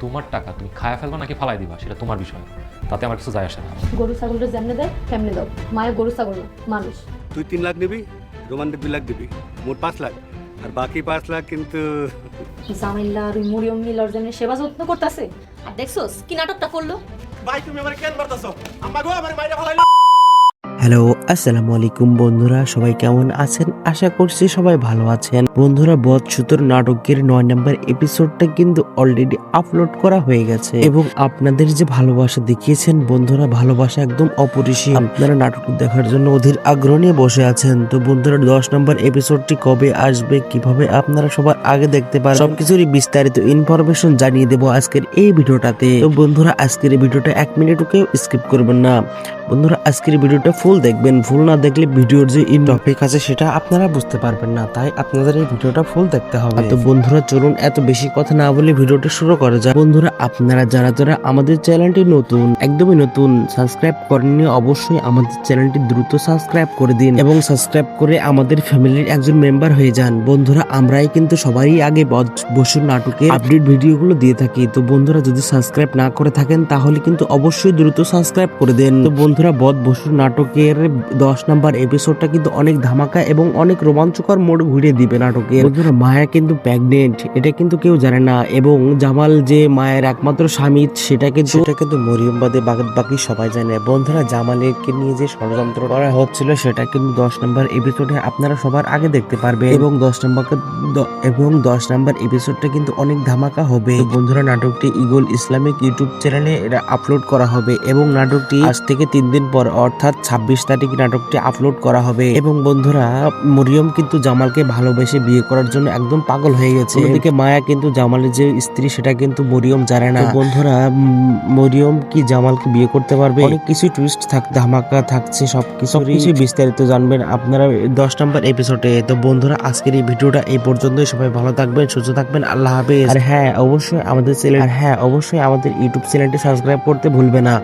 তোমার টাকা তুমি খায়া ফেলবা নাকি ফালাই দিবা সেটা তোমার বিষয়, তাতে আমার কিছু যায় আসে না। গরু ছাগলটা যেমনে দেয় তেমনি দাও, মায়ের গরু ছাগল না, মানুষ। তুই 3 লাখ নিবি, রোমানকে 2 লাখ দিবি, মোট 5 লাখ। আর বাকি 5 লাখ কিন্তু জামাইল্লা আর ওই মরিয়ম মিলর যেমনি সেবা যত্ন করতেছে, আর দেখছোস কি নাটকটা করলো। ভাই তুমি আমার কেন মারতাছো? আম্মা গো আমার মাইরা ফলাইলো। হ্যালো, আসসালামু আলাইকুম বন্ধুরা, সবাই কেমন আছেন? আশা করছি সবাই ভালো আছেন। বন্ধুরা, বদসুতোর নাটকের 9 নম্বর এপিসোডটা কিন্তু অলরেডি আপলোড করা হয়ে গেছে এবং আপনাদের যে ভালোবাসা দেখিয়েছেন বন্ধুরা, ভালোবাসা একদম অপরিসীম। আপনারা নাটকটি দেখার জন্য অধীর আগ্রহ নিয়ে বসে আছেন। তো বন্ধুরা, 10 নম্বর এপিসোডটি কবে আসবে, কিভাবে আপনারা সবার আগে দেখতে পারেন, সবকিছুরই বিস্তারিত ইনফরমেশন জানিয়ে দেবো আজকের এই ভিডিওটাতে। তো বন্ধুরা, আজকের এই ভিডিওটা 1 মিনিটও কেউ স্কিপ করবেন না। বন্ধুরা, আজকের ভিডিওটা ফুল দেখবেন, ফুল না দেখলে ভিডিওর যে টপিক আছে সেটা আপনারা বুঝতে পারবেন না, তাই আপনাদের এই ভিডিওটা ফুল দেখতে হবে। তো বন্ধুরা, চলুন এত বেশি কথা না বলে ভিডিওটা শুরু করা যাক। বন্ধুরা, আপনারা যারা আমাদের চ্যানেলটি নতুন, একদমই নতুন, সাবস্ক্রাইব করেননি, অবশ্যই আমাদের চ্যানেলটি দ্রুত সাবস্ক্রাইব করে দিন এবং সাবস্ক্রাইব করে আমাদের ফ্যামিলির একজন মেম্বার হয়ে যান। বন্ধুরা, আমরাই কিন্তু সবারই আগে বসুর নাটকের আপডেট ভিডিওগুলো দিয়ে থাকি। তো বন্ধুরা, যদি সাবস্ক্রাইব না করে থাকেন তাহলে কিন্তু অবশ্যই দ্রুত সাবস্ক্রাইব করে দেন। তো বন্ধুরা, বসুর নাটকের 10 নম্বর এপিসোডটা কিন্তু অনেক ধামাকা এবং অনেক রোমাঞ্চকর মোড় ঘুরিয়ে দিবে নাটকের। বন্ধুরা, মায়া কিন্তু প্রেগনেন্ট, এটা কিন্তু কেউ জানে না, এবং জামাল যে মায়ের একমাত্র স্বামী সেটা কিন্তু মরিয়ম বাদে বাকি সবাই জানে। বন্ধুরা, জামালকে নিয়ে যে ষড়যন্ত্র করা হচ্ছিল সেটা কিন্তু 10 নম্বর এপিসোডে আপনারা সবার আগে দেখতে পারবেন এবং 10 নম্বর এপিসোডটা কিন্তু অনেক ধামাকা হবে। তো বন্ধুরা, নাটকটি ইগল ইসলামিক ইউটিউব চ্যানেলে এটা আপলোড করা হবে এবং নাটকটি আজ থেকে 3 দিন পর অর্থাৎ 26 তারিখ নাটকটি আপলোড করা হবে। এবং বন্ধুরা, মরিয়ম কিন্তু জামালকে ভালোবেসে বিয়ে করার জন্য একদম পাগল হয়ে গেছে। ওদিকে মায়া কিন্তু জামালের যে স্ত্রী সেটা কিন্তু মরিয়ম জানে না। বন্ধুরা, মরিয়ম কি জামালকে বিয়ে করতে পারবে? অনেক কিছু টুইস্ট ধামাকা থাকছে, সবকিছু বিস্তারিত জানবেন আপনারা 10 নম্বর এপিসোডে। তো বন্ধুরা, আজকের এই ভিডিওটা এই পর্যন্তই। সবাই ভালো থাকবেন, সুস্থ থাকবেন, আল্লাহ হাফেজ। আর হ্যাঁ, অবশ্যই আমাদের ইউটিউব চ্যানেলটি সাবস্ক্রাইব করতে ভুলবে না।